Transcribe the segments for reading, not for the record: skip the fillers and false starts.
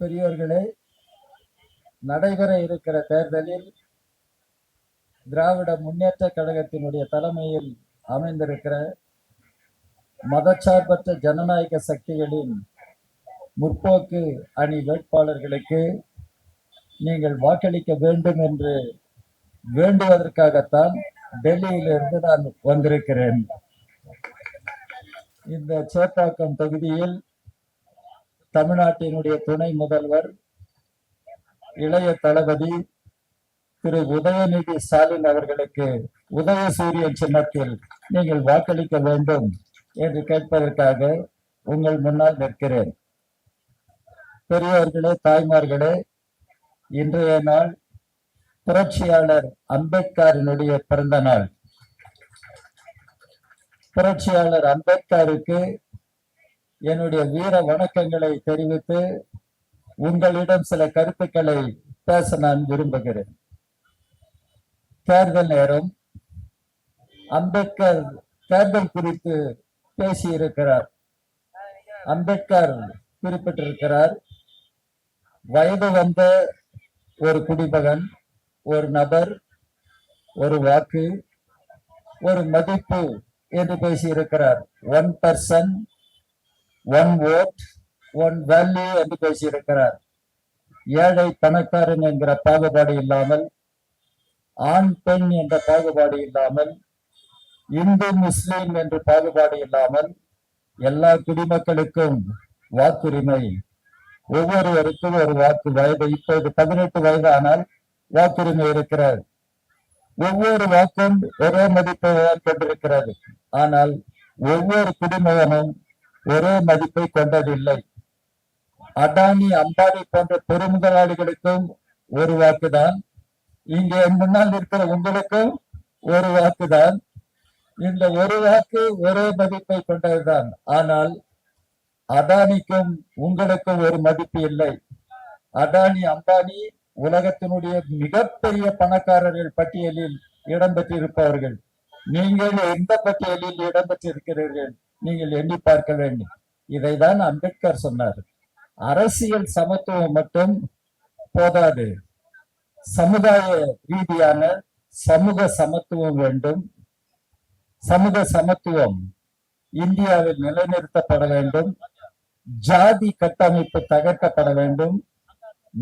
பெரியோர்களே, நடைபெற இருக்கிற தேர்தலில் திராவிட முன்னேற்ற கழகத்தினுடைய தலைமையில் அமைந்திருக்கிற மதச்சார்பற்ற ஜனநாயக சக்திகளின் முற்போக்கு அணி வேட்பாளர்களுக்கு நீங்கள் வாக்களிக்க வேண்டும் என்று வேண்டுவதற்காகத்தான் டெல்லியிலிருந்து நான் வந்திருக்கிறேன். இந்த சேப்பாக்கம் தொகுதியில் தமிழ்நாட்டினுடைய துணை முதல்வர் இளைய தளபதி திரு உதயநிதி ஸ்டாலின் அவர்களுக்கு உதயசூரியன் சின்னத்தில் நீங்கள் வாக்களிக்க வேண்டும் என்று கேட்பதற்காக உங்கள் முன்னால் நிற்கிறேன். பெரியவர்களே, தாய்மார்களே, இன்றைய நாள் புரட்சியாளர் அம்பேத்கரினுடைய பிறந்த நாள். புரட்சியாளர் அம்பேத்கருக்கு என்னுடைய வீர வணக்கங்களை தெரிவித்து உங்களிடம் சில கருத்துக்களை பேச நான் விரும்புகிறேன். தேர்தல் நேரம். அம்பேத்கர் தேர்தல் குறித்து பேசியிருக்கிறார். அம்பேத்கர் குறிப்பிட்டிருக்கிறார், வயது வந்த ஒரு குடிமகன், ஒரு நபர், ஒரு வாக்கு, ஒரு மதிப்பு என்று பேசியிருக்கிறார். 1 person 1 vote 1 value என்று பேசியிருக்கிறார். ஏழை பணக்காரன் என்கிற பாகுபாடு இல்லாமல், ஆண் பெண் என்ற பாகுபாடு இல்லாமல், இந்து முஸ்லிம் என்று பாகுபாடு இல்லாமல் எல்லா குடிமக்களுக்கும் வாக்குரிமை, ஒவ்வொருவருக்கும் ஒரு வாக்கு. வயது இப்போது 18 வயது ஆனால் வாக்குரிமை இருக்கிறது. ஒவ்வொரு வாக்கும் ஒரே மதிப்பை கொண்டிருக்கிறது. ஆனால் ஒவ்வொரு குடிமகனும் ஒரே மதிப்பை கொண்டதில்லை. அடானி, அம்பானி போன்ற பெருமுதலாளிகளுக்கும் ஒரு வாக்குதான். இங்கே முன்னால் இருக்கிற உங்களுக்கும் ஒரு வாக்குதான். இந்த ஒரு வாக்கு ஒரே மதிப்பை கொண்டதுதான். ஆனால் அடானிக்கும் உங்களுக்கும் ஒரு மதிப்பு இல்லை. அடானி, அம்பானி உலகத்தினுடைய மிகப்பெரிய பணக்காரர்கள் பட்டியலில் இடம்பெற்றிருப்பவர்கள். நீங்கள் எந்த பட்டியலில் இடம்பெற்றிருக்கிறீர்கள்? நீங்கள் எண்ணி பார்க்க வேண்டும். இதைதான் அம்பேத்கர் சொன்னார். அரசியல் சமத்துவம் மட்டும் போதாது, சமுதாய ரீதியான சமூக சமத்துவம் வேண்டும். சமூக சமத்துவம் இந்தியாவில் நிலைநிறுத்தப்பட வேண்டும். ஜாதி கட்டமைப்பு தகர்க்கப்பட வேண்டும்.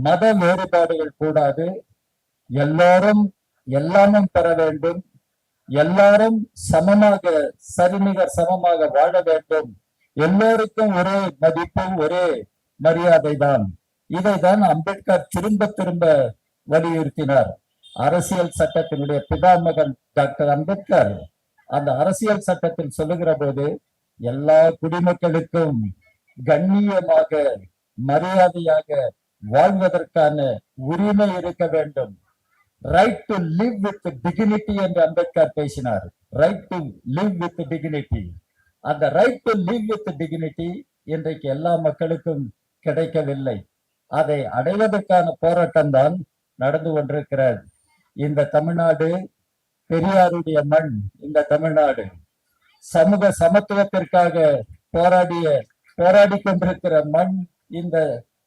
மத வேறுபாடுகள் கூடாது. எல்லாரும் எல்லாமும் பெற வேண்டும். எல்லாரும் சமமாக, சரிநிகர் சமமாக வாழ வேண்டும். எல்லோருக்கும் ஒரே மதிப்பு, ஒரே மரியாதை தான். இதைதான் அம்பேத்கர் திரும்ப திரும்ப வலியுறுத்தினார். அரசியல் சட்டத்தினுடைய பிதாமகன் டாக்டர் அம்பேத்கர் அந்த அரசியல் சட்டத்தில் சொல்லுகிற போது எல்லா குடிமக்களுக்கும் கண்ணியமாக, மரியாதையாக வாழ்வதற்கான உரிமை இருக்க வேண்டும். Right to live with dignity என்று அம்பேத்கர் பேசினார். Right to live with dignity. அந்த right to live with dignity இன்றைக்கு எல்லா மக்களுக்கும் கிடைக்கவில்லை. அதை அடைவதற்கான போராட்டம் தான் நடந்து கொண்டிருக்கிறது. இந்த தமிழ்நாடு பெரியாருடைய மண். இந்த தமிழ்நாடு சமூக சமத்துவத்திற்காக போராடி கொண்டிருக்கிற மண் இந்த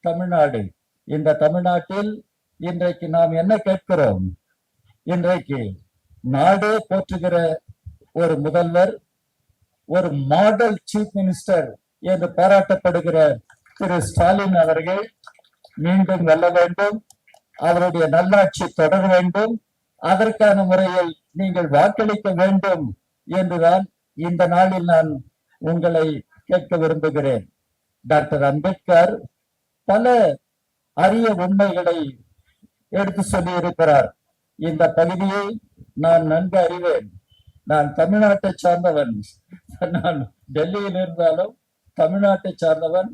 தமிழ்நாடு. இந்த தமிழ்நாட்டில் இன்றைக்கு நாம் என்ன கேட்கிறோம்? இன்றைக்கு நாடே போற்றுகிற ஒரு முதல்வர், ஒரு மாடல் சீஃப் மினிஸ்டர் என்று பாராட்டப்படுகிற திரு ஸ்டாலின் அவர்கள் மீண்டும் வெல்ல வேண்டும். அவருடைய நல்லாட்சி தொடர வேண்டும். அதற்கான முறையில் நீங்கள் வாக்களிக்க வேண்டும் என்றுதான் இந்த நாளில் நான் உங்களை கேட்க விரும்புகிறேன். டாக்டர் அம்பேத்கர் பல அரிய உண்மைகளை எடுத்து சொல்லி இருக்கிறார். இந்த பகுதியை நான் நன்கு அறிவேன். நான் தமிழ்நாட்டை சார்ந்தவன். நான் டெல்லியில் இருந்தாலும் தமிழ்நாட்டை சார்ந்தவன்.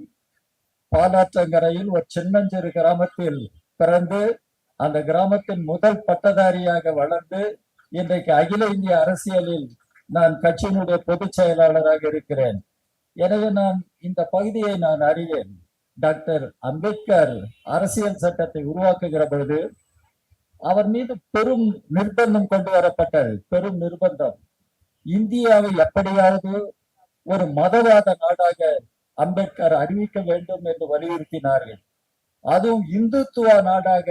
பாலாற்றங்கரையில் ஒரு சின்னஞ்சிறு கிராமத்தில் பிறந்து அந்த கிராமத்தின் முதல் பட்டதாரியாக வளர்ந்து இன்றைக்கு அகில இந்திய அரசியலில் நான் கட்சியினுடைய பொதுச் செயலாளராக இருக்கிறேன். எனவே நான் இந்த பகுதியை நான் அறிவேன். டாக்டர் அம்பேத்கர் அரசியல் சட்டத்தை உருவாக்குகிற பொழுது அவர் மீது பெரும் நிர்பந்தம் கொண்டு வரப்பட்டது. பெரும் நிர்பந்தம். இந்தியாவை எப்படியாவது ஒரு மதவாத நாடாக அம்பேத்கர் அறிவிக்க வேண்டும் என்று வலியுறுத்தினார்கள். அதுவும் இந்துத்துவ நாடாக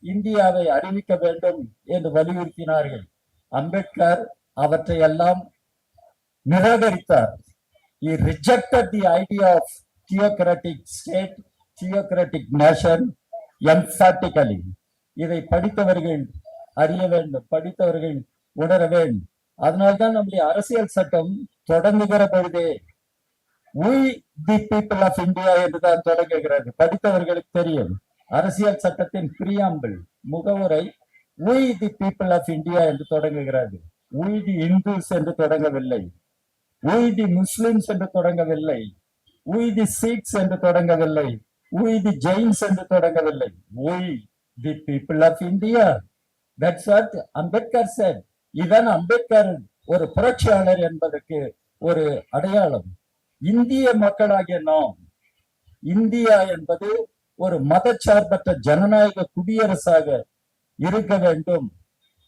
இந்தியாவை அறிவிக்க வேண்டும் என்று வலியுறுத்தினார்கள். அம்பேத்கர் அவற்றை எல்லாம் நிராகரித்தார். He rejected the idea of theocratic state, theocratic nation emphatically. இதை படித்தவர்கள் அறிய வேண்டும், படித்தவர்கள் உணர வேண்டும். அதனால்தான் நம்முடைய அரசியல் சட்டம் தொடங்குகிற பொழுதே we the people of India என்றுதான் தொடங்குகிறது. படித்தவர்களுக்கு தெரியும். அரசியல் சட்டத்தின் preamble முகவுரை we the people of India என்று தொடங்குகிறது. we the Hindus என்று தொடங்கவில்லை, we the Muslims என்று தொடங்கவில்லை, we the Sikhs என்று தொடங்கவில்லை, we the Jains என்று தொடங்கவில்லை, we the people of India. That's what Ambedkar said. இதான் அம்பேத்கர் ஒரு புரட்சியாளர் என்பதற்கு ஒரு அடையாளம். இந்திய மக்களாகிய நாம், இந்தியா என்பது ஒரு மதச்சார்பற்ற ஜனநாயக குடியரசாக இருக்க வேண்டும்,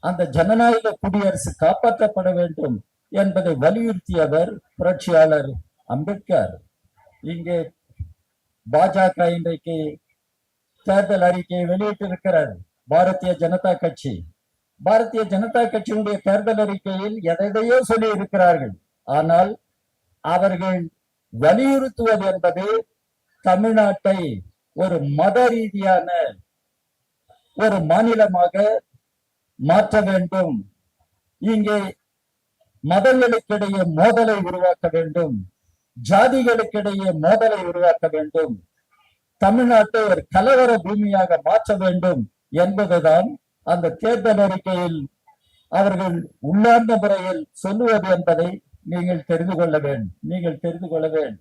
அந்த ஜனநாயக குடியரசு காப்பாற்றப்பட வேண்டும் என்பதை வலியுறுத்தியவர் புரட்சியாளர் அம்பேத்கர். இங்கே பாஜக இன்றைக்கு தேர்தல் அறிக்கையை வெளியிட்டிருக்கிறார். பாரதிய ஜனதா கட்சி, பாரதிய ஜனதா கட்சியினுடைய தேர்தல் அறிக்கையில் எதையோ சொல்லி இருக்கிறார்கள். ஆனால் அவர்கள் வலியுறுத்துவது என்பது தமிழ்நாட்டை ஒரு மத ரீதியான ஒரு மாநிலமாக மாற்ற வேண்டும், இங்கே மதங்களுக்கிடையே மோதலை உருவாக்க வேண்டும், ஜாதிகளுக்கிடையே மோதலை உருவாக்க வேண்டும், தமிழ்நாட்டை ஒரு கலவர பூமியாக மாற்ற வேண்டும் என்பதுதான் அந்த தேர்தல் அறிக்கையில் அவர்கள் உள்ளார்ந்த முறையில் சொல்லுவது என்பதை நீங்கள் தெரிந்து கொள்ள வேண்டும்.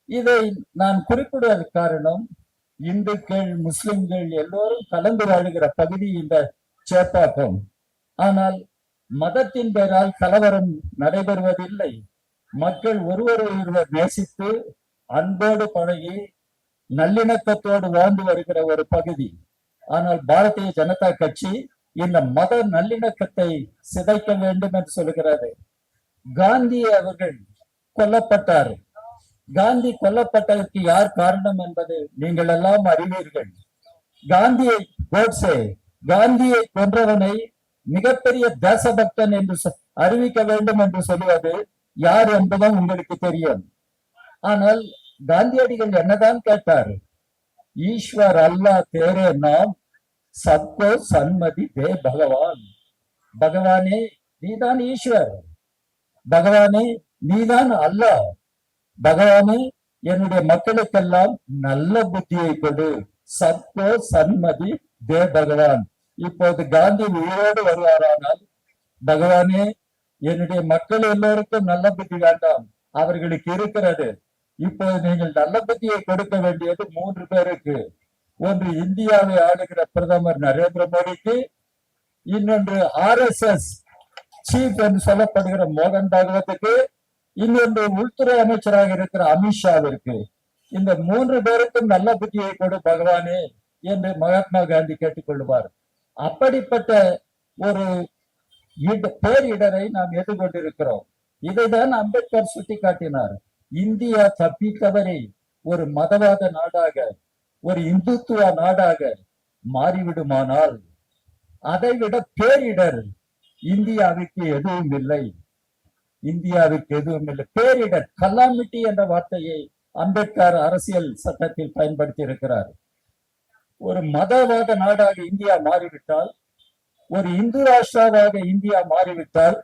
இதை நான் குறிப்பிடுவது காரணம், இந்துக்கள் முஸ்லிம்கள் எல்லோரும் கலந்து வாழுகிற பகுதி இந்த சேப்பாக்கம். ஆனால் மதத்தின் பெயரால் கலவரம் நடைபெறுவதில்லை. மக்கள் ஒருவர் நேசித்து அன்போடு பழகி நல்லிணக்கத்தோடு வாழ்ந்து வருகிற ஒரு பகுதி. ஆனால் பாரதிய ஜனதா கட்சி இந்த மத நல்லிணக்கத்தை சிதைக்க வேண்டும் என்று சொல்லுகிறது. காந்தி அவர்கள் கொல்லப்பட்டார். காந்தி கொல்லப்பட்டதற்கு யார் காரணம் என்பது நீங்கள் எல்லாம் அறிவீர்கள். காந்தியை கொன்றவனை மிகப்பெரிய தேசபக்தன் என்று அறிவிக்க வேண்டும் என்று சொல்லுவது யார் என்பதும் உங்களுக்கு தெரியும். ஆனால் காந்தியடிகள் என்னதான் கேட்டார்? ஈஸ்வர் அல்லா தேரே நாம் சப்கோ சன்மதி தே பகவான். பகவானே நீதான் ஈஸ்வர், பகவானே நீதான் அல்லாஹ், பகவானே என்னுடைய மக்களுக்கெல்லாம் நல்ல புத்தியை கொடு, சப்கோ சன்மதி தே பகவான். இப்போது காந்தி உயிரோடு வருவாரானால், பகவானே என்னுடைய மக்கள் எல்லோருக்கும் நல்ல புத்தி வேண்டாம், அவர்களுக்கு இருக்கிறது, இப்போது நீங்கள் நல்ல புத்தியை கொடுக்க வேண்டியது 3 பேருக்கு. ஒன்று இந்தியாவை ஆளுகிற பிரதமர் நரேந்திர மோடிக்கு, இன்னொன்று RSS சீஃப் என்று சொல்லப்படுகிற மோகன் பாகவத்துக்கு, இன்னொன்று உள்துறை அமைச்சராக இருக்கிற அமித்ஷாவிற்கு. இந்த 3 பேருக்கும் நல்ல புத்தியை கொடு பகவானே என்று மகாத்மா காந்தி கேட்டுக்கொள்வார். அப்படிப்பட்ட ஒரு பேரிடரை நாம் எதிர்கொண்டிருக்கிறோம். இதைதான் அம்பேத்கர் சுட்டிக்காட்டினார். இந்தியா தப்பி தவறி ஒரு மதவாத நாடாக, ஒரு இந்துத்துவ நாடாக மாறிவிடுமானால் அதைவிட பேரிடர் இந்தியாவுக்கு எதுவும் இல்லை. பேரிடர், கலாமிட்டி என்ற வார்த்தையை அம்பேத்கர் அரசியல் சட்டத்தில் பயன்படுத்தி இருக்கிறார். ஒரு மதவாத நாடாக இந்தியா மாறிவிட்டால், ஒரு இந்து ராஷ்டிராவாக இந்தியா மாறிவிட்டால்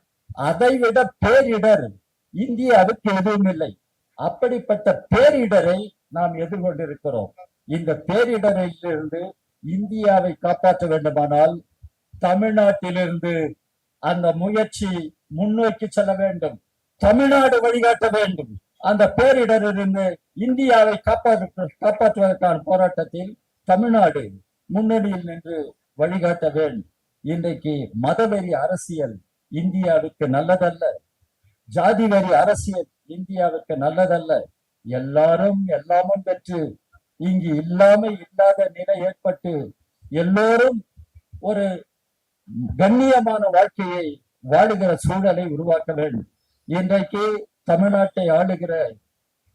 அதைவிட பேரிடர் இந்தியாவுக்கு எதுவும் இல்லை. அப்படிப்பட்ட பேரிடரை நாம் எதிர்கொண்டிருக்கிறோம். இந்த பேரிடரிலிருந்து இந்தியாவை காப்பாற்ற வேண்டுமானால் தமிழ்நாட்டிலிருந்து அந்த முயற்சி முன்னோக்கி செல்ல வேண்டும். தமிழ்நாடு வழிகாட்ட வேண்டும். அந்த பேரிடரிலிருந்து இந்தியாவை காப்பாற்றுவதற்கான போராட்டத்தில் தமிழ்நாடு முன்னணியில் நின்று வழிகாட்ட வேண்டும். இன்றைக்கு மதவெறி அரசியல் இந்தியாவுக்கு நல்லதல்ல, ஜாதி வெறி அரசியல் இந்தியாவுக்கு நல்லதல்ல. எல்லாரும் எல்லாமும் பெற்று இங்கு இல்லாத நிலை ஏற்பட்டு எல்லோரும் ஒரு கண்ணியமான வாழ்க்கையை வாழுகிற சூழலை உருவாக்க வேண்டும். இன்றைக்கு தமிழ்நாட்டை ஆளுகிற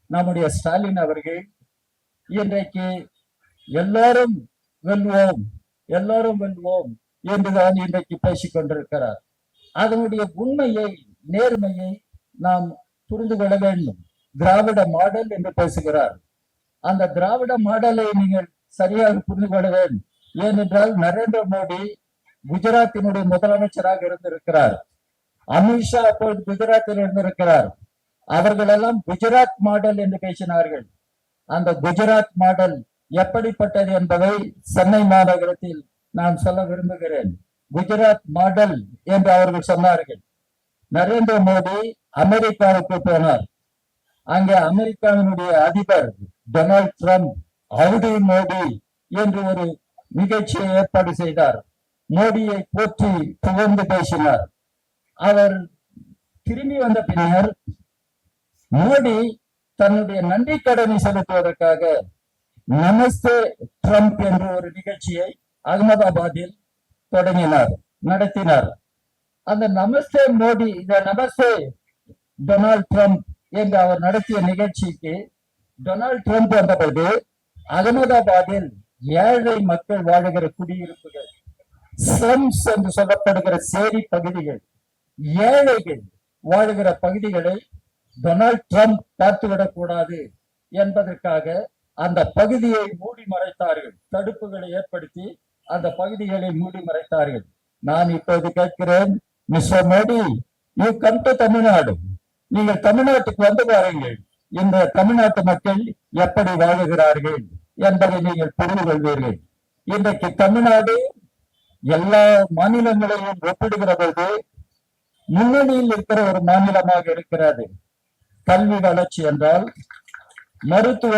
நம்முடைய ஸ்டாலின் அவர்கள் இன்றைக்கு எல்லாரும் வெல்வோம், எல்லாரும் வெல்வோம் என்றுதான் இன்றைக்கு பேசிக் கொண்டிருக்கிறார். அதனுடைய உண்மையை, நேர்மையை நாம் புரிந்து கொள்ள வேண்டும். திராவிட மாடல் என்று பேசுகிறார். அந்த திராவிட மாடலை நீங்கள் சரியாக புரிந்து கொள்ள வேண்டும். ஏனென்றால் நரேந்திர மோடி குஜராத்தினுடைய முதலமைச்சராக இருந்திருக்கிறார். அமித்ஷா அப்போது குஜராத்தில் இருந்திருக்கிறார். அவர்கள் எல்லாம் குஜராத் மாடல் என்று பேசினார்கள். அந்த குஜராத் மாடல் எப்படிப்பட்டது என்பதை சென்னை மாநகரத்தில் நான் சொல்ல விரும்புகிறேன். குஜராத் மாடல் என்று அவர்கள் சொன்னார்கள். நரேந்திர மோடி அமெரிக்காவுக்கு போனார். அங்கே அமெரிக்காவினுடைய அதிபர் டொனால்ட் ட்ரம்ப் ஹவுடி மோடி என்று ஒரு நிகழ்ச்சியை ஏற்பாடு செய்தார். மோடியை போற்றி புகழ்ந்து பேசினார். அவர் திரும்பி வந்த பின்னர் மோடி தன்னுடைய நன்றி கடனை செலுத்துவதற்காக நமஸ்தே ட்ரம்ப் என்ற ஒரு நிகழ்ச்சியை அகமதாபாத்தில் தொடங்கினார், நடத்தினார். அந்த நமஸ்தே மோடி, இந்த நமஸ்தே டொனால்ட் ட்ரம்ப் என்று அவர் நடத்திய நிகழ்ச்சிக்கு டொனால்ட் ட்ரம்ப் வந்தபோது அகமதாபாத்தில் ஏழை மக்கள் வாழுகிற குடியிருப்புகள், ஸ்லம்ஸ் என்று சொல்லப்படுகிற சேரி பகுதிகள், ஏழைகள் வாழுகிற பகுதிகளை டொனால்ட் ட்ரம்ப் பார்த்துவிடக் கூடாது என்பதற்காக அந்த பகுதியை மூடி மறைத்தார்கள். தடுப்புகளை ஏற்படுத்தி அந்த பகுதிகளை மூடி மறைத்தார்கள். நான் இப்போது கேட்கிறேன், mister Modi, you come to Tamil Nadu, நீங்கள் தமிழ்நாட்டுக்கு வந்து பாருங்கள். இந்த தமிழ்நாட்டு மக்கள் எப்படி வாழுகிறார்கள் என்பதை நீங்கள் புரிந்து கொள்வீர்கள். இன்றைக்கு தமிழ்நாடு எல்லா மாநிலங்களையும் ஒப்பிடுகிற போது முன்னணியில் இருக்கிற ஒரு மாநிலமாக இருக்கிறது. கல்வி வளர்ச்சி என்றால், மருத்துவ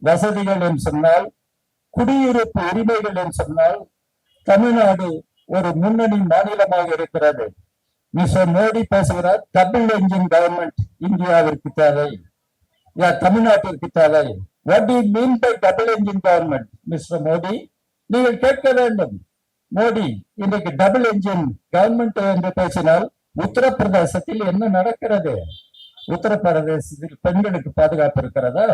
வசதிகள் என்று சொன்னால், குடியிருப்பு உரிமைகள் என்று சொன்னால் தமிழ்நாடு ஒரு முன்னணி மாநிலமாக இருக்கிறது. மிஸ்டர் மோடி பேசுகிறார், டபுள் என்ஜின் கவர்மெண்ட் இந்தியாவிற்கு தேவை, தமிழ்நாட்டிற்கு தேவை. What do you mean by double engine government? Mister Modi, நீங்கள் கேட்க வேண்டும். மோடி, இன்றைக்கு டபுள் என்ஜின் கவர்மெண்ட் என்று பேசினால் உத்தரப்பிரதேசத்தில் என்ன நடக்கிறது? உத்தரப்பிரதேசத்தில் பெண்களுக்கு பாதுகாப்பு இருக்கிறதா?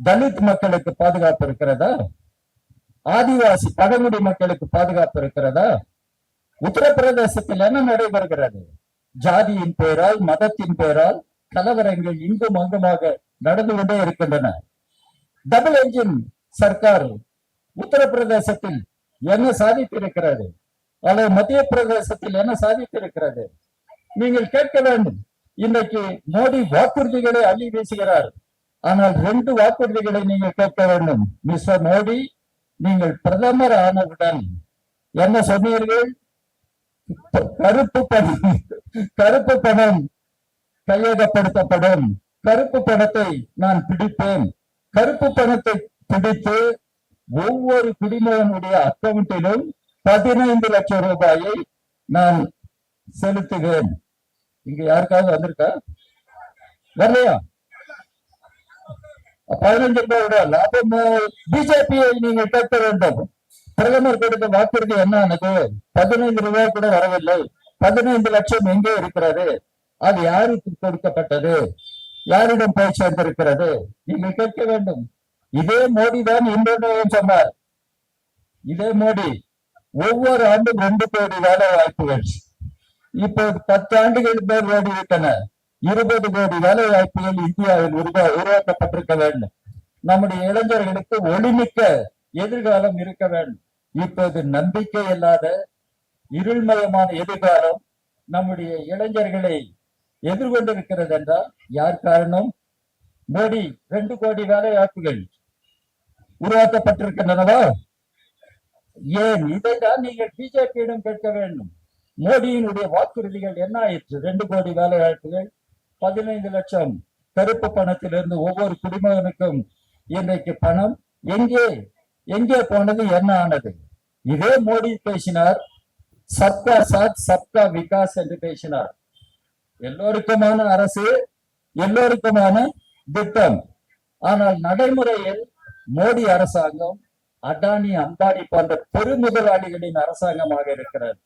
தலித் மக்களுக்கு பாதுகாப்பு இருக்கிறதா? ஆதிவாசி பழங்குடி மக்களுக்கு பாதுகாப்பு இருக்கிறதா? உத்தரப்பிரதேசத்தில் என்ன நடைபெறுகிறது? ஜாதியின் பெயரால், மதத்தின் பெயரால் கலவரங்கள் இங்கும் அங்குமாக நடந்து கொண்டே இருக்கின்றன. டபுள் என்ஜின் சர்க்கார் உத்தரப்பிரதேசத்தில் என்ன சாதித்திருக்கிறது? அல்லது மத்திய பிரதேசத்தில் என்ன சாதித்திருக்கிறது? நீங்கள் கேட்க வேண்டும். இன்றைக்கு மோடி வாக்குறுதிகளை அள்ளி வீசுகிறார். ஆனால் 2 வாக்குறுதிகளை நீங்கள் கேட்க வேண்டும். மிஸ்டர் மோடி, நீங்கள் பிரதமர் ஆனவுடன் என்ன சொன்னீர்கள்? கருப்பு பணம் கையகப்படுத்தப்படும். கருப்பு பணத்தை நான் பிடிப்பேன். கருப்பு பணத்தை பிடித்து ஒவ்வொரு குடிமகனுடைய அக்கவுண்டிலும் 15 லட்சம் ரூபாயை நான் செலுத்துவேன். இங்க யாருக்காவது வந்திருக்கா? வரலையா? 15 ரூபாய் லாபம். பிஜேபியை நீங்கள் கேட்க வேண்டும். பிரதமர் கொடுத்த வாக்குறுதி என்ன? 15 ரூபாய் கூட வரவில்லை. 15 லட்சம் எங்கே இருக்கிறது? அது யாருக்கு கொடுக்கப்பட்டது? யாரிடம் போய் சேர்ந்திருக்கிறது? நீங்கள் கேட்க வேண்டும். இதே மோடி தான் இன்னொன்று சொன்னார். இதே மோடி ஒவ்வொரு ஆண்டும் 2 கோடி வேலை வாய்ப்புகள், இப்போது 10 ஆண்டுகள் பேர் ஓடிவிட்டன. 20 கோடி வேலை வாய்ப்புகள் இந்தியாவில் உருவாக்கப்பட்டிருக்க வேண்டும். நம்முடைய இளைஞர்களுக்கு ஒளிமிக்க எதிர்காலம் இருக்க வேண்டும். இப்போது நம்பிக்கை இல்லாத இருள்மயமான எதிர்காலம் நம்முடைய இளைஞர்களை எதிர்கொண்டிருக்கிறது என்றால் யார் காரணம்? மோடி 2 கோடி வேலை வாய்ப்புகள் உருவாக்கப்பட்டிருக்கின்றனவா? ஏன்? இதைதான் நீங்கள் பிஜேபியிடம் கேட்க வேண்டும். மோடியினுடைய வாக்குறுதிகள் என்ன ஆயிற்று? 2 கோடி வேலை வாய்ப்புகள், 15 லட்சம் கருப்பு பணத்திலிருந்து ஒவ்வொரு குடிமகனுக்கும் இன்றைக்கு பணம் எங்கே போனது? என்ன ஆனது? இதே மோடி பேசினார், சப்கா சாத் சப்கா விகாஸ் என்று பேசினார். எல்லோருக்குமான அரசு, எல்லோருக்குமான திட்டம். ஆனால் நடைமுறையில் மோடி அரசாங்கம் அடானி, அம்பானி போன்ற பெரு முதலாளிகளின் அரசாங்கமாக இருக்கிறது.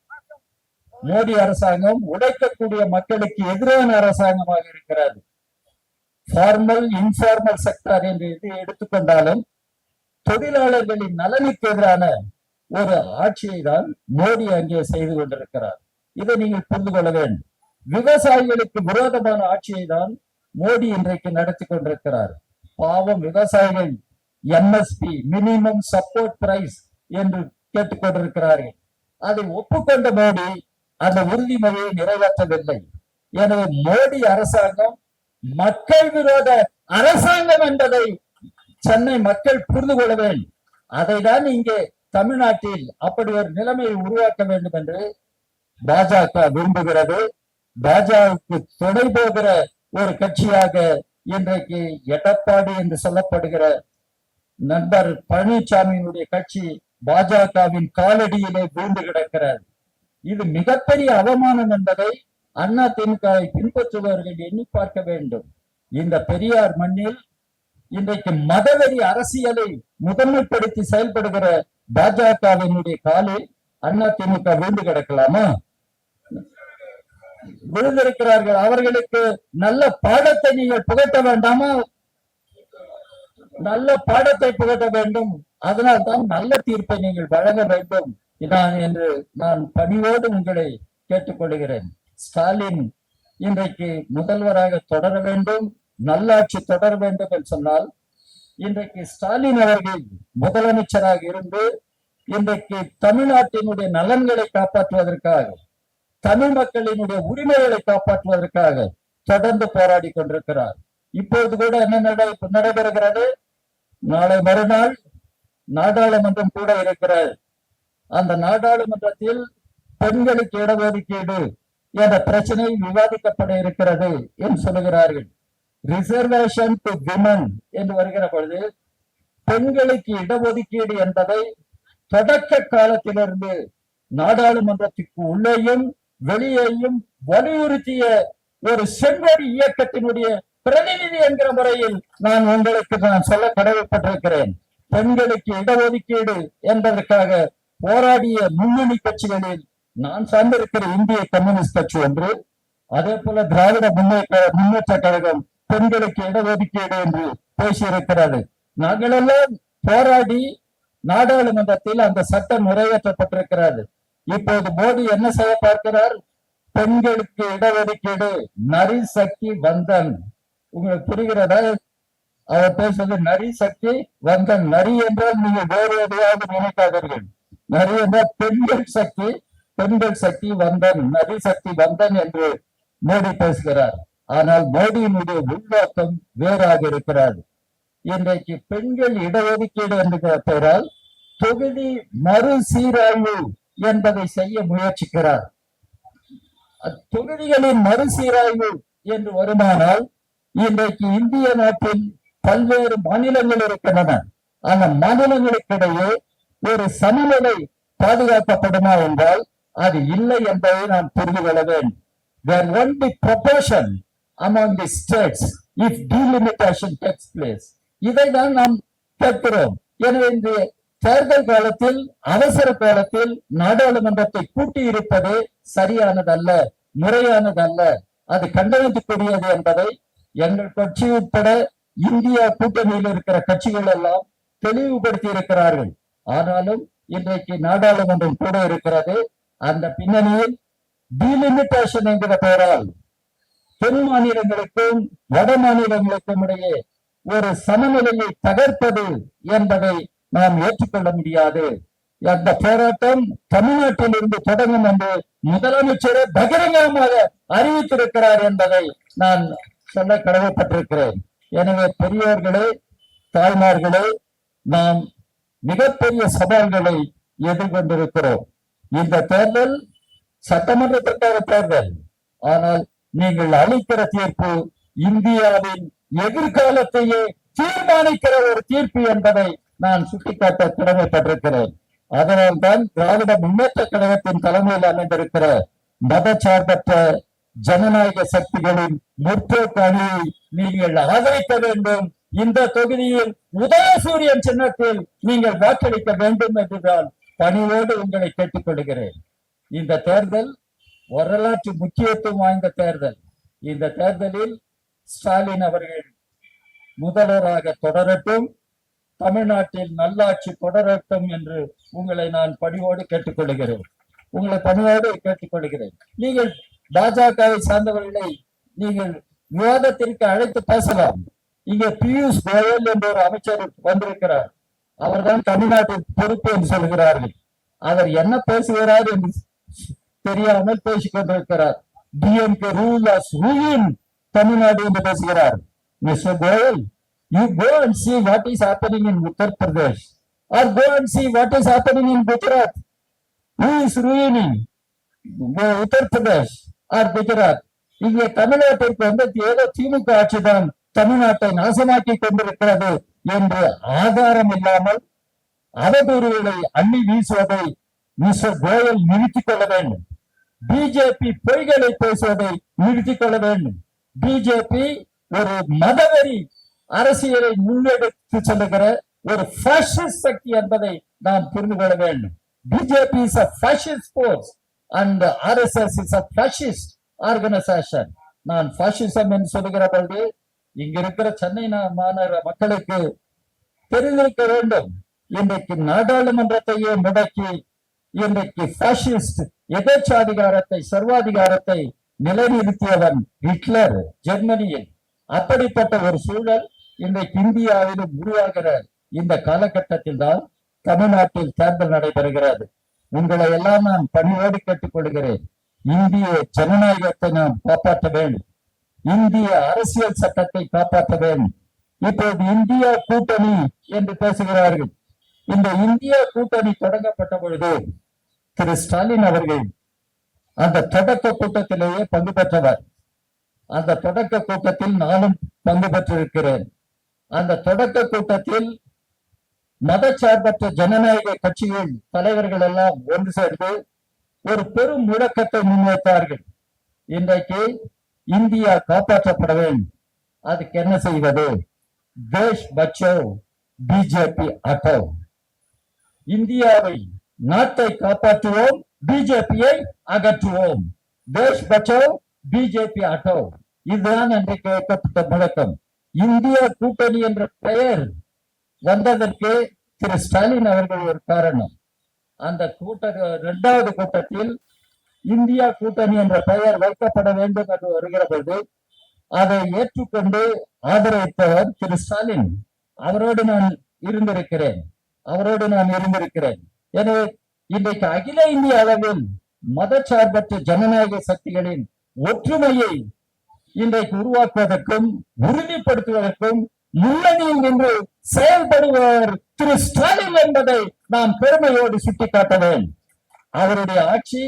மோடி அரசாங்கம் உழைக்கக்கூடிய மக்களுக்கு எதிரான அரசாங்கமாக இருக்கிறது. ஃபார்மல், இன்ஃபார்மல் செக்டார் என்று எடுத்துக்கொண்டாலும் தொழிலாளர்களின் நலனுக்கு எதிரான ஒரு ஆட்சியை தான் மோடி அங்கே செய்து கொண்டிருக்கிறார். இதை நீங்கள் புரிந்து கொள்ள வேண்டும். விவசாயிகளுக்கு விரோதமான ஆட்சியை தான் மோடி இன்றைக்கு நடத்தி கொண்டிருக்கிறார். பாவம் விவசாயிகள் எம்எஸ்பி மினிமம் சப்போர்ட் பிரைஸ் என்று கேட்டுக்கொண்டிருக்கிறார்கள். அதை ஒப்புக்கொண்ட மோடி அந்த உறுதிமொழியை நிறைவேற்றவில்லை. எனவே மோடி அரசாங்கம் மக்கள் விரோத அரசாங்கம் என்பதை சென்னை மக்கள் புரிந்து கொள்ள வேண்டும். அதை தான் இங்கே தமிழ்நாட்டில் அப்படி ஒரு நிலைமையை உருவாக்க வேண்டும் என்று பாஜக விரும்புகிறது. பாஜகவுக்கு துணை போகிற ஒரு கட்சியாக இன்றைக்கு எடப்பாடி என்று சொல்லப்படுகிற நண்பர் பழனிசாமியினுடைய கட்சி பாஜகவின் காலடியிலே வீழ்ந்து கிடக்கிறது. இது மிகப்பெரிய அவமானம் என்பதை அண்ணா திமுகவை பின்பற்றுபவர்கள் எண்ணி பார்க்க வேண்டும். இந்த பெரியார் மண்ணில் இன்றைக்கு மதவெறி அரசியலை முதன்மைப்படுத்தி செயல்படுகிற பாஜகவினுடைய காலில் அண்ணா திமுக வீழ்ந்து கிடக்கலாமா? விழுந்திருக்கிறார்கள். அவர்களுக்கு நல்ல பாடத்தை நீங்கள் புகட்ட வேண்டாமா? நல்ல பாடத்தை புகட்ட வேண்டும். அதனால் தான் நல்ல தீர்ப்பை நீங்கள் வழங்க வேண்டும் என்று நான் பணிவோடு உங்களை கேட்டுக்கொள்கிறேன். ஸ்டாலின் இன்றைக்கு முதல்வராக தொடர வேண்டும், நல்லாட்சி தொடர வேண்டும் என்று சொன்னால், இன்றைக்கு ஸ்டாலின் அவர்கள் முதலமைச்சராக இருந்து இன்றைக்கு தமிழ்நாட்டினுடைய நலன்களை காப்பாற்றுவதற்காக, தமிழ் மக்களினுடைய உரிமைகளை காப்பாற்றுவதற்காக தொடர்ந்து போராடி கொண்டிருக்கிறார். இப்போது கூட என்ன நடைபெறுகிறது? நாளை மறுநாள் நாடாளுமன்றம் கூட இருக்கிறது. அந்த நாடாளுமன்றத்தில் பெண்களுக்கு இடஒதுக்கீடு என்ற பிரச்சனை விவாதிக்கப்பட இருக்கிறது என்று சொல்லுகிறார்கள். ரிசர்வேஷன் டு விமன் என்று வருகிற பொழுது பெண்களுக்கு இடஒதுக்கீடு என்பதை தொடக்க காலத்திலிருந்து நாடாளுமன்றத்திற்கு உள்ளேயும் வெளியேயும் வலியுறுத்திய ஒரு செங்கோடி இயக்கத்தினுடைய பிரதிநிதி என்கிற முறையில் நான் சொல்ல கடமைப்பட்டிருக்கிறேன். பெண்களுக்கு இடஒதுக்கீடு என்பதற்காக போராடிய முன்னணி கட்சிகளில் நான் சார்ந்திருக்கிற இந்திய கம்யூனிஸ்ட் கட்சி ஒன்று, அதே போல திராவிட முன்னேற்ற கழகம் பெண்களுக்கு இடஒதுக்கீடு என்று பேசியிருக்கிறது. நாங்கள் எல்லாம் போராடி நாடாளுமன்றத்தில் அந்த சட்டம் நிறைவேற்றப்பட்டிருக்கிறது. இப்போது மோடி என்ன செய்ய பார்க்கிறார்? பெண்களுக்கு இடஒதுக்கீடு, நரி சக்தி வந்தன். உங்களுக்கு புரிகிறதா? அவர் பேசுவது நரி சக்தி வந்தன். நரி என்றால் நீங்க வேறு எதையாவது நினைக்காதீர்கள். நரி என்றால் பெண்கள் சக்தி, பெண்கள் சக்தி வந்தன், நரி சக்தி வந்தன் என்று மோடி பேசுகிறார். ஆனால் மோடியினுடைய உள்நோக்கம் வேறாக இருக்கிறது. இன்றைக்கு பெண்கள் இடஒதுக்கீடு என்கிற பெயரால் தொகுதி மறுசீராய்வு என்பதை செய்ய முயற்சிக்கிறார். தொகுதிகளின் மறுசீராய்வு என்று வருமானால் இன்றைக்கு இந்திய நாட்டில் பல்வேறு மாநிலங்கள் இருக்கின்றன. அந்த மாநிலங்களுக்கிடையே ஒரு சமநிலை பாதுகாக்கப்படுமா என்றால் அது இல்லை என்பதை நாம் புரிந்து கொள்ள வேண்டும். There won't be proportion among the states if delimitation takes place. இதை தான் நாம் கேட்கிறோம். எனவே இந்த தேர்தல் காலத்தில், அவசர காலத்தில் நாடாளுமன்றத்தை கூட்டி இருப்பது சரியானதல்ல, முறையானதல்ல, அது கண்டனத்துக்குரியது என்பதை எங்கள் கட்சி உட்பட இந்தியா கூட்டணியில் இருக்கிற கட்சிகள் எல்லாம் தெளிவுபடுத்தி இருக்கிறார்கள். ஆனாலும் இன்றைக்கு நாடாளுமன்றம் கூட இருக்கிறது. அந்த பின்னணியில் டீலிமிட்டேஷன் என்கிற பெயரால் தென் மாநிலங்களுக்கும் வட மாநிலங்களுக்கும் இடையே ஒரு சமநிலையை தகர்ப்பது என்பதை நாம் ஏற்றுக்கொள்ள முடியாது. அந்த போராட்டம் தமிழ்நாட்டில் இருந்து தொடங்கும் என்று முதலமைச்சரே பகிரங்கமாக அறிவித்திருக்கிறார் என்பதை நான் சொல்ல கடமைப்பட்டிருக்கிறேன். எனவே பெரியோர்களே, தாய்மார்களே, நாம் மிகப்பெரிய சவால்களை எதிர்கொண்டிருக்கிறோம். இந்த தேர்தல் சட்டமன்றத்திற்கான தேர்தல். ஆனால் நீங்கள் அளிக்கிற தீர்ப்பு இந்தியாவின் எதிர்காலத்தையே தீர்மானிக்கிற ஒரு தீர்ப்பு என்பதை நான் சுட்டிக்காட்ட கடமைப்பட்டிருக்கிறேன். அதனால்தான் திராவிட முன்னேற்ற கழகத்தின் தலைமையில் அமைந்திருக்கிற மதச்சார்பற்ற ஜனநாயக சக்திகளின் முற்போக்கு அணியை நீங்கள் ஆதரிக்க வேண்டும். இந்த தொகுதியில் உதயசூரியன் சின்னத்தில் நீங்கள் வாக்களிக்க வேண்டும் என்றுதான் பணியோடு உங்களை கேட்டுக்கொள்கிறேன். இந்த தேர்தல் வரலாற்று முக்கியத்துவம் வாய்ந்த தேர்தல். இந்த தேர்தலில் ஸ்டாலின் அவர்கள் முதல்வராக தொடரட்டும். தமிழ்நாட்டில் நல்லாட்சி தொடரட்டும் என்று உங்களை நான் பணிவோடு கேட்டுக்கொள்கிறேன். உங்களை பணிவோடு கேட்டுக்கொள்கிறேன். நீங்கள் பாஜகவை சார்ந்தவர்களை நீங்கள் விவாதத்திற்கு அழைத்து பேசலாம். இங்கே பியூஷ் கோயல் என்ற ஒரு அமைச்சர் வந்திருக்கிறார். அவர்தான் தமிழ்நாட்டில் பொறுப்பு என்று சொல்கிறார்கள். அவர் என்ன பேசுகிறார் என்று தெரியாமல் பேசிக் கொண்டிருக்கிறார். டிஎம்கே ரூல் தமிழ்நாடு என்று பேசுகிறார். Mister Goyal, you go and see what is happening in Uttar Pradesh, or go and see what is happening in Gujarat. Who is ruining Uttar Pradesh or Gujarat? இங்கே தமிழ்நாட்டிற்கு வந்து ஏதோ திமுக ஆட்சிதான் தமிழ்நாட்டை நாசமாக்கி கொண்டிருக்கிறது என்று ஆதாரம் இல்லாமல் அவதூறுகளை அள்ளி வீசுவதை மிஸ்டர் கோயல் நிறுத்திக் கொள்ள வேண்டும். பிஜேபி பொய்களை பேசுவதை நிறுத்திக் கொள்ள வேண்டும். பிஜேபி ஒரு மதவெறி அரசியலை முன்னெடுத்து செல்லுகிற ஒரு பாசிஸ்ட் சக்தி என்பதை நாம் புரிந்து கொள்ள வேண்டும். BJP is a fascist force and RSS is a fascist organization. நான் பாசிசம் என்று சொல்லுகிற பொழுது இங்க இருக்கிற சென்னை மாநகர மக்களுக்கு தெரிந்திருக்க வேண்டும். இன்றைக்கு நாடாளுமன்றத்தையே முடக்கி இன்றைக்கு பாசிஸ்ட் எதேச்சாதிகாரத்தை சர்வாதிகாரத்தை நிலைநிறுத்தியவன் ஹிட்லர் ஜெர்மனியில். அப்படிப்பட்ட ஒரு சூழல் இன்றைக்கு இந்தியாவிலும் உருவாகிற இந்த காலகட்டத்தில் தான் தமிழ்நாட்டில் தேர்தல் நடைபெறுகிறது. உங்களை எல்லாம் நான் பணியோடு கேட்டுக்கொள்கிறேன். இந்திய ஜனநாயகத்தை நாம் காப்பாற்ற வேண்டும். இந்திய அரசியல் சட்டத்தை காப்பாற்ற வேண்டும். இப்போது இந்தியா கூட்டணி என்று பேசுகிறார்கள். இந்த இந்தியா கூட்டணி தொடங்கப்பட்ட பொழுது திரு ஸ்டாலின் அவர்கள் அந்த தொடக்க கூட்டத்திலேயே பங்கு பெற்றவர். அந்த தொடக்க கூட்டத்தில் நானும் பங்கு பெற்றிருக்கிறேன். அந்த தொடக்க கூட்டத்தில் மதச்சார்பற்ற ஜனநாயக கட்சிகள் தலைவர்கள் எல்லாம் ஒன்று சேர்ந்து ஒரு பெரும் முழக்கத்தை முன்வைத்தார்கள். இன்றைக்கு இந்தியா காப்பாற்றப்பட வேண்டும். அதுக்கு என்ன செய்வது? தேஷ் பச்சோ பிஜேபி ஹட்டோ. இந்தியாவை நாட்டை காப்பாற்றுவோம், பிஜேபியை அகற்றுவோம். தேஷ் பச்சோ பிஜேபி ஹட்டோ. இதுதான் அன்றைக்கு வைக்கப்பட்ட முழக்கம். இந்தியா கூட்டணி என்ற பெயர் வந்ததற்கு திரு ஸ்டாலின் அவர்கள் ஒரு காரணம். அந்த இரண்டாவது கூட்டத்தில் இந்தியா கூட்டணி என்ற பெயர் வைக்கப்பட வேண்டும் என்று வருகிற பொழுது அதை ஏற்றுக்கொண்டு ஆதரவித்தவர் திரு ஸ்டாலின். அவரோடு நான் இருந்திருக்கிறேன். எனவே இன்றைக்கு அகில இந்திய அளவில் மதச்சார்பற்ற ஜனநாயக சக்திகளின் ஒற்றுமையை இன்றைக்கு உருவாக்குவதற்கும் உறுதிப்படுத்துவதற்கும் முன்னணியில் நின்று செயல்படுவர் திரு ஸ்டாலின் என்பதை நாம் பெருமையோடு சுட்டிக்காட்ட வேண்டும். அவருடைய ஆட்சி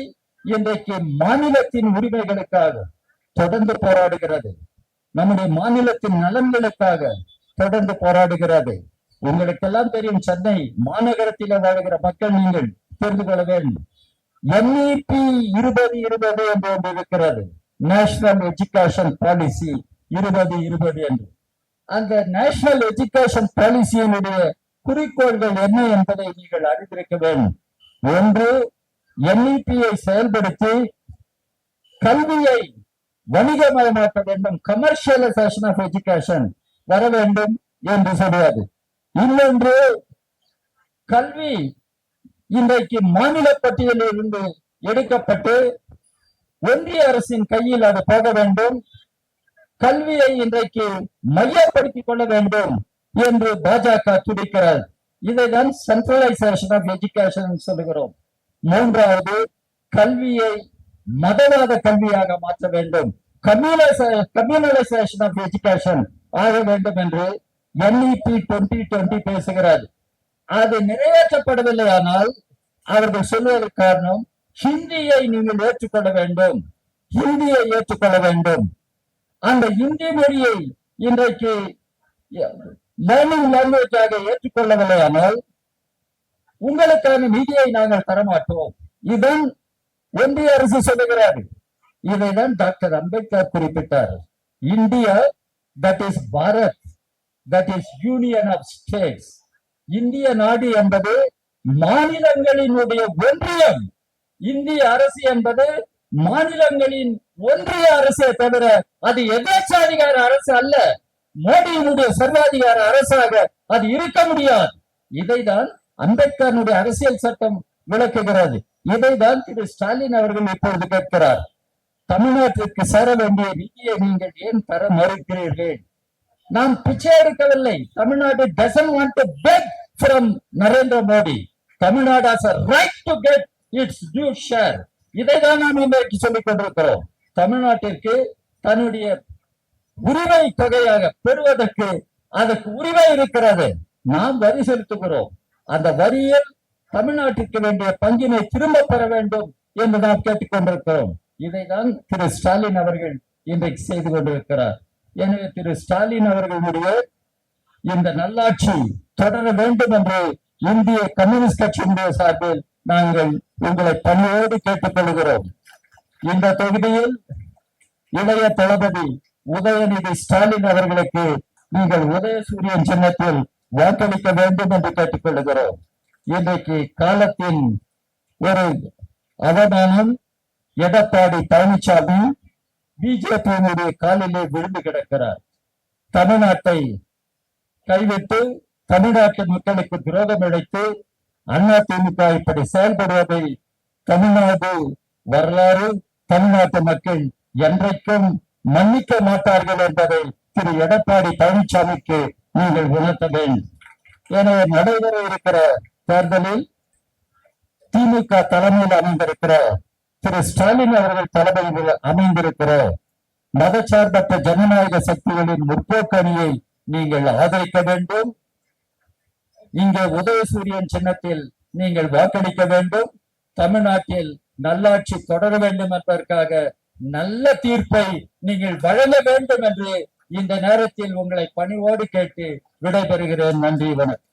இன்றைக்கு மாநிலத்தின் உரிமைகளுக்காக தொடர்ந்து போராடுகிறது. நம்முடைய மாநிலத்தின் நலன்களுக்காக தொடர்ந்து போராடுகிறது. உங்களுக்கெல்லாம் தெரியும், சென்னை மாநகரத்தில் வாழ்கிற மக்கள் நீங்கள் தெரிந்து கொள்ள வேண்டும். NEP 2020 என்று ஒன்று இருக்கிறது. நேஷனல் எஜுகேஷன் பாலிசி 2020 என்று. அந்த நேஷனல் எஜுகேஷன் பாலிசியினுடைய குறிக்கோள்கள் என்ன என்பதை நீங்கள் அறிந்திருக்க வேண்டும். ஒன்று, NEP-யை செயல்படுத்தி கல்வியை வணிகமயமாக்க வேண்டும், கமர்ஷியலைசேஷன் ஆஃப் எஜுகேஷன் வர வேண்டும் என்று சொல்வது. இன்னொன்று, கல்வி இன்றைக்கு மாநில பட்டியலில் இருந்து எடுக்கப்பட்டு ஒன்றிய அரசின் கையில் அது போக வேண்டும். கல்வியை இன்றைக்கு மையப்படுத்திக் கொள்ள வேண்டும் என்று பாஜக துடிக்கிறார். இதைதான் சென்ட்ரலைசேஷன் ஆஃப் எஜுகேஷன் சொல்லுகிறோம். மூன்றாவது, கல்வியை மதவாத கல்வியாக மாற்ற வேண்டும், கம்யூனலைசேஷன் ஆஃப் எஜுகேஷன் ஆக வேண்டும் என்று NEP 2020 பேசுகிறார். அது நிறைவேற்றப்படவில்லை. ஆனால் அவர்கள் சொல்வதற்கு காரணம், ஹிந்தியை நீங்கள் ஏற்றுக்கொள்ள வேண்டும், ஹிந்தியை ஏற்றுக்கொள்ள வேண்டும். அந்த இந்தி மொழியை இன்றைக்கு லேர்னிங் லாங்குவேஜாக ஏற்றுக்கொள்ளவில்லை. ஆனால் உங்களுக்கான நிதியை நாங்கள் தரமாட்டோம். இதுதான் ஒன்றிய அரசு சொல்லுகிறார். இதைதான் டாக்டர் அம்பேத்கர் குறிப்பிட்டார். India, that is Bharat, that is union of states. இந்திய நாடு என்பது மாநிலங்களினுடைய ஒன்றியம். இந்திய அரசு என்பது மாநிலங்களின் ஒன்றிய அரசே தவிர அது எதேச்சாதிகார அரசு அல்ல. மோடியினுடைய சர்வாதிகார அரசாக அது இருக்க முடியாது. இதைதான் அம்பேத்கருடைய அரசியல் சட்டம் விளக்குகிறது. இதைதான் திரு ஸ்டாலின் அவர்கள் இப்பொழுது கேட்கிறார். தமிழ்நாட்டிற்கு சேர வேண்டிய நிதியை நீங்கள் ஏன் தர மறுக்கிறீர்கள்? நாம் பிச்சை எடுக்கவில்லை. Tamil Nadu doesn't want to beg from Narendra Modi. Tamil Nadu has a right to get its due share. இதைதான் நாம் இன்றைக்கு சொல்லிக் கொண்டிருக்கிறோம். தமிழ்நாட்டிற்கு தன்னுடைய உரிமை தொகையாக பெறுவதற்கு அதற்கு உரிமை இருக்கிறது. நாம் வரி செலுத்துகிறோம். அந்த வரியில் தமிழ்நாட்டிற்கு வேண்டிய பங்கினை திரும்ப பெற வேண்டும் என்று நாம் கேட்டுக் கொண்டிருக்கிறோம். இதைதான் திரு ஸ்டாலின் அவர்கள் இன்றைக்கு செய்து கொண்டிருக்கிறார். எனவே திரு ஸ்டாலின் அவர்களுடைய இந்த நல்லாட்சி தொடர வேண்டும் என்று இந்திய கம்யூனிஸ்ட் கட்சியினுடைய சார்பில் நாங்கள் உங்களை பணியோடு கேட்டுக் கொள்கிறோம். இந்த தொகுதியில் இளைய தளபதி உதயநிதி ஸ்டாலின் அவர்களுக்கு நீங்கள் உதயசூரியன் சின்னத்தில் வாக்களிக்க வேண்டும் என்று கேட்டுக் கொள்கிறோம். இன்றைக்கு காலத்தின் ஒரு அவமானம் எடப்பாடி பழனிசாமி பிஜேபியினுடைய காலிலே விழுந்து கிடக்கிறார். தமிழ்நாட்டை கைவிட்டு தமிழ்நாட்டு மக்களுக்கு துரோகம் இழைத்து அதிமுக இப்படி செயல்படுவதை தமிழ்நாடு வரலாறு, தமிழ்நாட்டு மக்கள் என்றைக்கும் மன்னிக்க மாட்டார்கள் என்பதை திரு எடப்பாடி பழனிசாமிக்கு நீங்கள் உணர்த்த வேண்டும். எனவே நடைபெற இருக்கிற தேர்தலில் திமுக தலைமையில் அமைந்திருக்கிற திரு ஸ்டாலின் அவர்கள் தலைமையில் அமைந்திருக்கிற மதச்சார்பற்ற ஜனநாயக சக்திகளின் முற்போக்கு அணியை நீங்கள் ஆதரிக்க வேண்டும். இங்கே உதயசூரியன் சின்னத்தில் நீங்கள் வாக்களிக்க வேண்டும். தமிழ்நாட்டில் நல்லாட்சி தொடர வேண்டும் என்பதற்காக நல்ல தீர்ப்பை நீங்கள் வழங்க வேண்டும் என்று இந்த நேரத்தில் உங்களை பணிவோடு கேட்டு விடைபெறுகிறேன். நன்றி, வணக்கம்.